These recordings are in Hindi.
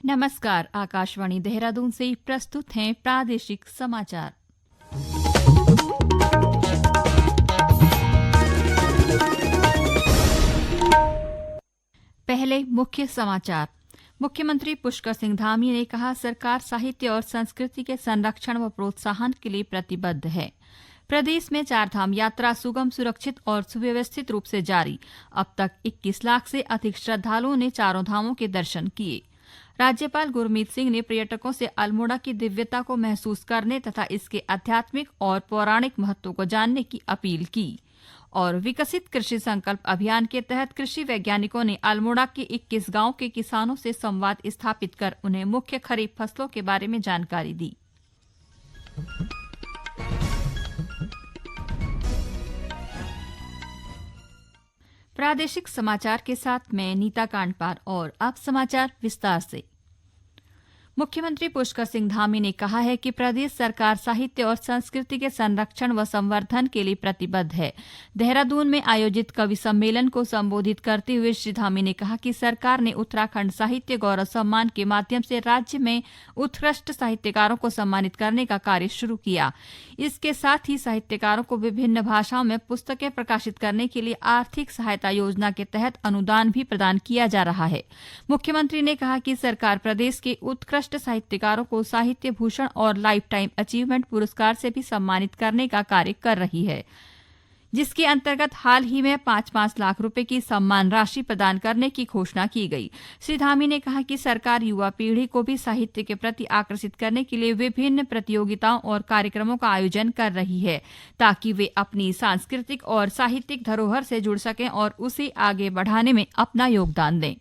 नमस्कार, आकाशवाणी देहरादून से प्रस्तुत हैं प्रादेशिक समाचार। पहले मुख्य समाचार। मुख्यमंत्री पुष्कर सिंह धामी ने कहा, सरकार साहित्य और संस्कृति के संरक्षण व प्रोत्साहन के लिए प्रतिबद्ध है। प्रदेश में चारधाम यात्रा सुगम, सुरक्षित और सुव्यवस्थित रूप से जारी। अब तक 21 लाख से अधिक श्रद्धालुओं ने चारों धामों के दर्शन किए। राज्यपाल गुरमीत सिंह ने पर्यटकों से अल्मोड़ा की दिव्यता को महसूस करने तथा इसके आध्यात्मिक और पौराणिक महत्व को जानने की अपील की। और विकसित कृषि संकल्प अभियान के तहत कृषि वैज्ञानिकों ने अल्मोड़ा के 21 गांव के किसानों से संवाद स्थापित कर उन्हें मुख्य खरीफ फसलों के बारे में जानकारी दी। प्रादेशिक समाचार के साथ मैं नीता कांडपार और अब समाचार विस्तार से। मुख्यमंत्री पुष्कर सिंह धामी ने कहा है कि प्रदेश सरकार साहित्य और संस्कृति के संरक्षण व संवर्धन के लिए प्रतिबद्ध है। देहरादून में आयोजित कवि सम्मेलन को संबोधित करते हुए श्री धामी ने कहा कि सरकार ने उत्तराखंड साहित्य गौरव सम्मान के माध्यम से राज्य में उत्कृष्ट साहित्यकारों को सम्मानित करने का कार्य शुरू किया। इसके साथ ही साहित्यकारों को विभिन्न भाषाओं में पुस्तकें प्रकाशित करने के लिए आर्थिक सहायता योजना के तहत अनुदान भी प्रदान किया जा रहा है। मुख्यमंत्री ने कहा कि सरकार प्रदेश के उत्कृष्ट साहित्यकारों को साहित्य भूषण और लाइफ टाइम अचीवमेंट पुरस्कार से भी सम्मानित करने का कार्य कर रही है, जिसके अंतर्गत हाल ही में 5-5 लाख रुपए की सम्मान राशि प्रदान करने की घोषणा की गई। श्री धामी ने कहा कि सरकार युवा पीढ़ी को भी साहित्य के प्रति आकर्षित करने के लिए विभिन्न प्रतियोगिताओं और कार्यक्रमों का आयोजन कर रही है, ताकि वे अपनी सांस्कृतिक और साहित्यिक धरोहर से जुड़ सकें और उसे आगे बढ़ाने में अपना योगदान दें।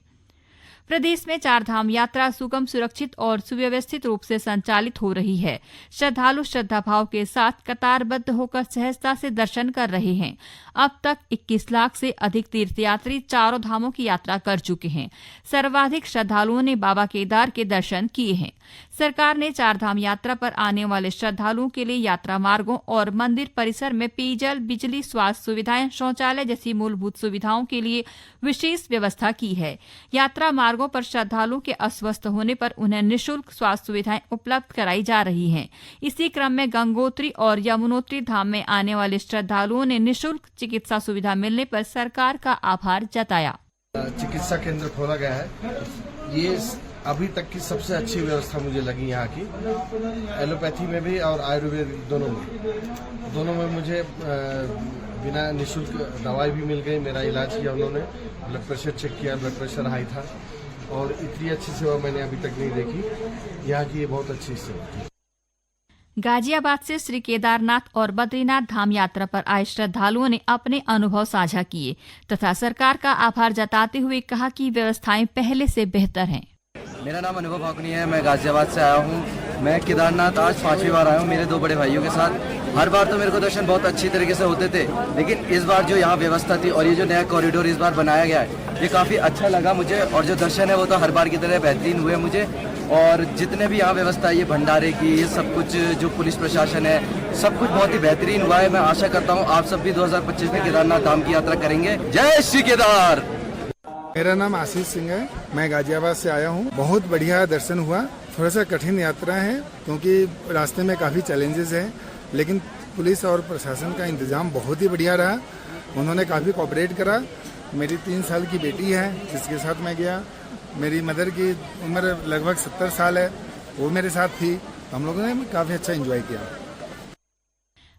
प्रदेश में चारधाम यात्रा सुगम, सुरक्षित और सुव्यवस्थित रूप से संचालित हो रही है। श्रद्धालु श्रद्धाभाव के साथ कतारबद्ध होकर सहजता से दर्शन कर रहे हैं। अब तक 21 लाख से अधिक तीर्थयात्री चारों धामों की यात्रा कर चुके हैं। सर्वाधिक श्रद्धालुओं ने बाबा केदार के दर्शन किए हैं। सरकार ने चारधाम यात्रा पर आने वाले श्रद्धालुओं के लिए यात्रा मार्गों और मंदिर परिसर में पेयजल, बिजली, स्वास्थ्य सुविधाएं, शौचालय जैसी मूलभूत सुविधाओं के लिए विशेष व्यवस्था की है। यात्रा मार्गों पर श्रद्धालुओं के अस्वस्थ होने पर उन्हें निःशुल्क स्वास्थ्य सुविधाएं उपलब्ध कराई जा रही हैं। इसी क्रम में गंगोत्री और यमुनोत्री धाम में आने वाले श्रद्धालुओं ने निःशुल्क चिकित्सा सुविधा मिलने पर सरकार का आभार जताया। चिकित्सा केंद्र खोला गया है। ये अभी तक की सबसे अच्छी व्यवस्था मुझे लगी यहाँ की, एलोपैथी में भी और आयुर्वेद दोनों में मुझे बिना निःशुल्क दवाई भी मिल गई। मेरा इलाज किया उन्होंने, ब्लड प्रेशर चेक किया, ब्लड प्रेशर हाई था और इतनी अच्छी सेवा मैंने अभी तक नहीं देखी। यहाँ की ये बहुत अच्छी सेवा। गाजियाबाद से श्री केदारनाथ और बद्रीनाथ धाम यात्रा पर आए श्रद्धालुओं ने अपने अनुभव साझा किए तथा सरकार का आभार जताते हुए कहा कि व्यवस्थाएं पहले से बेहतर हैं। मेरा नाम अनुभव भाकुनी है, मैं गाजियाबाद से आया हूँ। मैं केदारनाथ आज 5वीं बार आया हूँ मेरे 2 बड़े भाइयों के साथ। हर बार तो मेरे को दर्शन बहुत अच्छी तरीके से होते थे, लेकिन इस बार जो यहाँ व्यवस्था थी और ये जो नया कॉरिडोर इस बार बनाया गया है, ये काफ़ी अच्छा लगा मुझे। और जो दर्शन है वो तो हर बार की तरह बेहतरीन हुए मुझे। और जितने भी यहाँ व्यवस्था है, ये भंडारे की, ये सब कुछ जो पुलिस प्रशासन है, सब कुछ बहुत ही बेहतरीन हुआ है। मैं आशा करता हूँ आप सब भी 2025 में केदारनाथ धाम की यात्रा करेंगे। जय श्री केदार। मेरा नाम आशीष सिंह है, मैं गाजियाबाद से आया हूँ। बहुत बढ़िया दर्शन हुआ। थोड़ा सा कठिन यात्रा है क्योंकि रास्ते में काफ़ी चैलेंजेस हैं, लेकिन पुलिस और प्रशासन का इंतजाम बहुत ही बढ़िया रहा। उन्होंने काफ़ी कोऑपरेट करा। मेरी 3 साल की बेटी है जिसके साथ मैं गया। मेरी मदर की उम्र लगभग 70 साल है, वो मेरे साथ थी। हम लोगों ने काफ़ी अच्छा एंजॉय किया।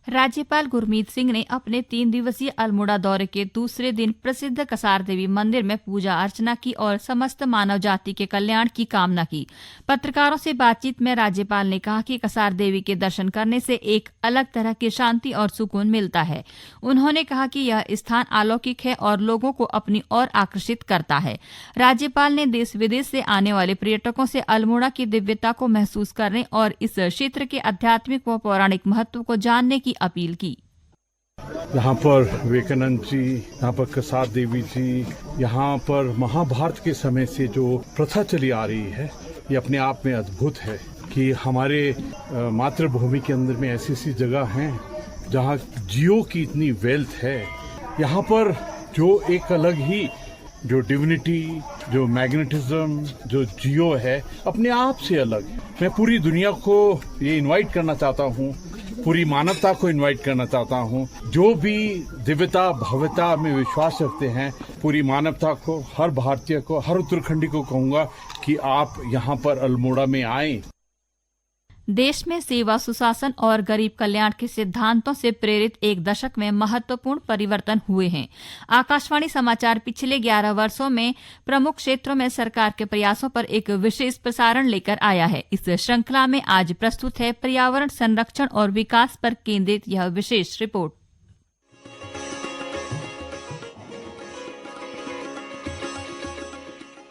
राज्यपाल गुरमीत सिंह ने अपने 3 दिवसीय अल्मोड़ा दौरे के दूसरे दिन प्रसिद्ध कसार देवी मंदिर में पूजा अर्चना की और समस्त मानव जाति के कल्याण की कामना की। पत्रकारों से बातचीत में राज्यपाल ने कहा कि कसार देवी के दर्शन करने से एक अलग तरह की शांति और सुकून मिलता है। उन्होंने कहा कि यह स्थान अलौकिक है और लोगों को अपनी ओर आकर्षित करता है। राज्यपाल ने देश विदेश से आने वाले पर्यटकों से अल्मोड़ा की दिव्यता को महसूस करने और इस क्षेत्र के आध्यात्मिक व पौराणिक महत्व को जानने की अपील की। यहाँ पर विवेकानंद जी, यहाँ पर कसार देवी जी, यहाँ पर महाभारत के समय से जो प्रथा चली आ रही है, ये अपने आप में अद्भुत है कि हमारे मातृभूमि के अंदर में ऐसी ऐसी जगह हैं जहाँ जियो की इतनी वेल्थ है। यहाँ पर जो एक अलग ही जो डिविनिटी, जो मैग्नेटिज्म, जो जियो है, अपने आप से अलग है। मैं पूरी दुनिया को ये इनवाइट करना चाहता हूँ, पूरी मानवता को इनवाइट करना चाहता हूँ, जो भी दिव्यता भव्यता में विश्वास रखते हैं, पूरी मानवता को, हर भारतीय को, हर उत्तराखंडी को कहूँगा कि आप यहाँ पर अल्मोड़ा में आएं। देश में सेवा, सुशासन और गरीब कल्याण के सिद्धांतों से प्रेरित एक दशक में महत्वपूर्ण परिवर्तन हुए हैं। आकाशवाणी समाचार पिछले 11 वर्षों में प्रमुख क्षेत्रों में सरकार के प्रयासों पर एक विशेष प्रसारण लेकर आया है। इस श्रृंखला में आज प्रस्तुत है पर्यावरण संरक्षण और विकास पर केंद्रित यह विशेष रिपोर्ट।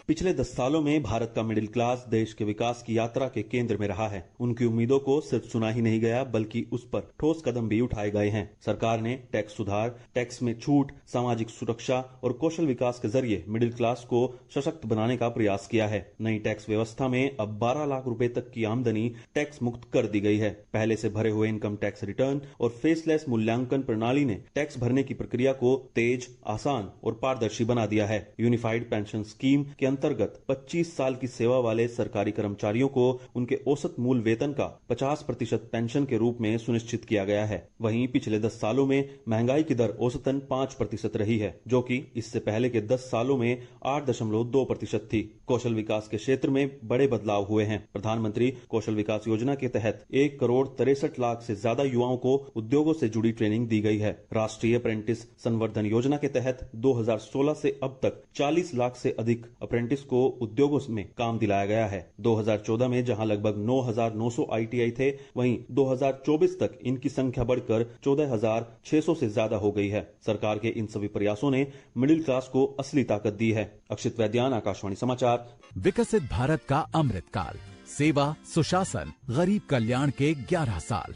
पिछले 10 सालों में भारत का मिडिल क्लास देश के विकास की यात्रा के केंद्र में रहा है। उनकी उम्मीदों को सिर्फ सुना ही नहीं गया, बल्कि उस पर ठोस कदम भी उठाए गए हैं। सरकार ने टैक्स सुधार, टैक्स में छूट, सामाजिक सुरक्षा और कौशल विकास के जरिए मिडिल क्लास को सशक्त बनाने का प्रयास किया है। नई टैक्स व्यवस्था में अब 12 लाख रुपए तक की आमदनी टैक्स मुक्त कर दी गई है। पहले से भरे हुए इनकम टैक्स रिटर्न और फेसलेस मूल्यांकन प्रणाली ने टैक्स भरने की प्रक्रिया को तेज, आसान और पारदर्शी बना दिया है। यूनिफाइड पेंशन स्कीम के अंतर्गत 25 साल की सेवा वाले सरकारी कर्मचारियों को उनके औसत मूल वेतन का 50% पेंशन के रूप में सुनिश्चित किया गया है। वहीं पिछले 10 सालों में महंगाई की दर औसतन 5% रही है, जो कि इससे पहले के 10 सालों में 8.2% थी। कौशल विकास के क्षेत्र में बड़े बदलाव हुए हैं। प्रधानमंत्री कौशल विकास योजना के तहत 1 करोड़ 63 लाख से ज्यादा युवाओं को उद्योगों से जुड़ी ट्रेनिंग दी गई है। राष्ट्रीय अप्रेंटिस संवर्धन योजना के तहत 2016 से अब तक 40 लाख से अधिक अप्रेंटिस को उद्योगों में काम दिलाया गया है। 2014 में जहां लगभग 9,900 ITI थे, वहीं 2024 तक इनकी संख्या बढ़कर 14,600 से ज्यादा हो गई है। सरकार के इन सभी प्रयासों ने मिडिल क्लास को असली ताकत दी है। अक्षित वैद्यान, आकाशवाणी समाचार। विकसित भारत का अमृतकाल, सेवा, सुशासन, गरीब कल्याण के 11 साल।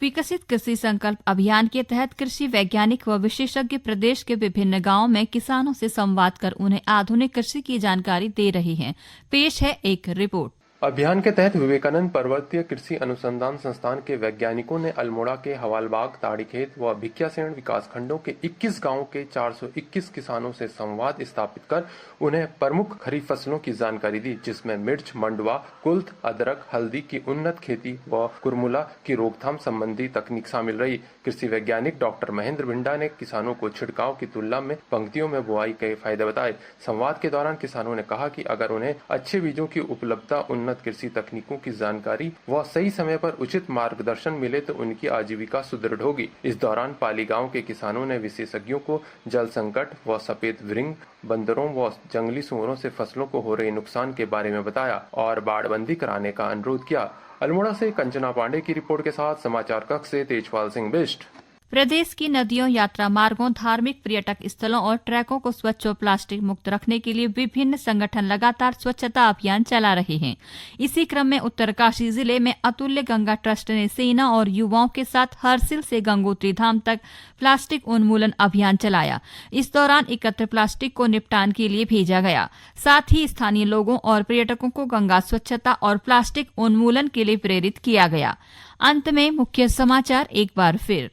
विकसित कृषि संकल्प अभियान के तहत कृषि वैज्ञानिक व विशेषज्ञ प्रदेश के विभिन्न गांवों में किसानों से संवाद कर उन्हें आधुनिक कृषि की जानकारी दे रहे हैं। पेश है एक रिपोर्ट। अभियान के तहत विवेकानंद पर्वतीय कृषि अनुसंधान संस्थान के वैज्ञानिकों ने अल्मोड़ा के हवालबाग, ताड़ीखेत व भिकियासेण विकास खंडों के 21 गांवों के 421 किसानों से संवाद स्थापित कर उन्हें प्रमुख खरीफ फसलों की जानकारी दी, जिसमें मिर्च, मंडुवा, कुल्थ, अदरक, हल्दी की उन्नत खेती व कुरमुला की रोकथाम संबंधी तकनीक शामिल रही। कृषि वैज्ञानिक डॉक्टर महेंद्र भिंडा ने किसानों को छिड़काव की तुलना में पंक्तियों में बुआई के फायदे बताए। संवाद के दौरान किसानों ने कहा कि अगर उन्हें अच्छे बीजों की उपलब्धता, उन्नत कृषि तकनीकों की जानकारी व सही समय पर उचित मार्गदर्शन मिले तो उनकी आजीविका सुदृढ़ होगी। इस दौरान पाली गांव के किसानों ने विशेषज्ञों को जल संकट व सफेद व्रिंग, बंदरों व जंगली सूअरों से फसलों को हो रहे नुकसान के बारे में बताया और बाड़बंदी कराने का अनुरोध किया। अल्मोड़ा से कंचना पांडे की रिपोर्ट के साथ समाचार कक्ष से तेजपाल सिंह बिष्ट। प्रदेश की नदियों, यात्रा मार्गों, धार्मिक पर्यटक स्थलों और ट्रैकों को स्वच्छ और प्लास्टिक मुक्त रखने के लिए विभिन्न संगठन लगातार स्वच्छता अभियान चला रहे हैं। इसी क्रम में उत्तरकाशी जिले में अतुल्य गंगा ट्रस्ट ने सेना और युवाओं के साथ हरसिल से गंगोत्री धाम तक प्लास्टिक उन्मूलन अभियान चलाया। इस दौरान एकत्र प्लास्टिक को निपटान के लिए भेजा गया। साथ ही स्थानीय लोगों और पर्यटकों को गंगा स्वच्छता और प्लास्टिक उन्मूलन के लिए प्रेरित किया गया। अंत में मुख्य समाचार एक बार फिर।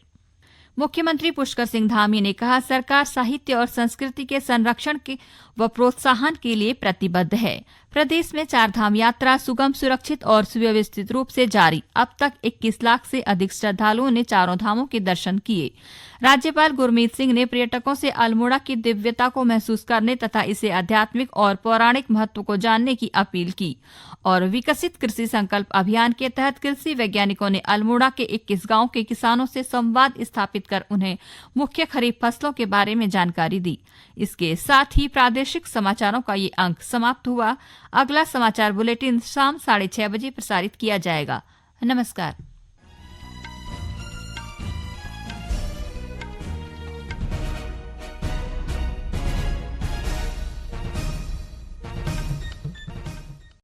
मुख्यमंत्री पुष्कर सिंह धामी ने कहा, सरकार साहित्य और संस्कृति के संरक्षण के व प्रोत्साहन के लिए प्रतिबद्ध है। प्रदेश में 4 धाम यात्रा सुगम, सुरक्षित और सुव्यवस्थित रूप से जारी। अब तक 21 लाख से अधिक श्रद्धालुओं ने चारों धामों के दर्शन किए। राज्यपाल गुरमीत सिंह ने पर्यटकों से अल्मोड़ा की दिव्यता को महसूस करने तथा इसे आध्यात्मिक और पौराणिक महत्व को जानने की अपील की। और विकसित कृषि संकल्प अभियान के तहत कृषि वैज्ञानिकों ने अल्मोड़ा के 21 गांव के किसानों से संवाद स्थापित कर उन्हें मुख्य खरीफ फसलों के बारे में जानकारी दी। इसके साथ ही प्रादेशिक समाचारों का ये अंक समाप्त हुआ। अगला समाचार बुलेटिन शाम 6:30 बजे प्रसारित किया जाएगा। नमस्कार।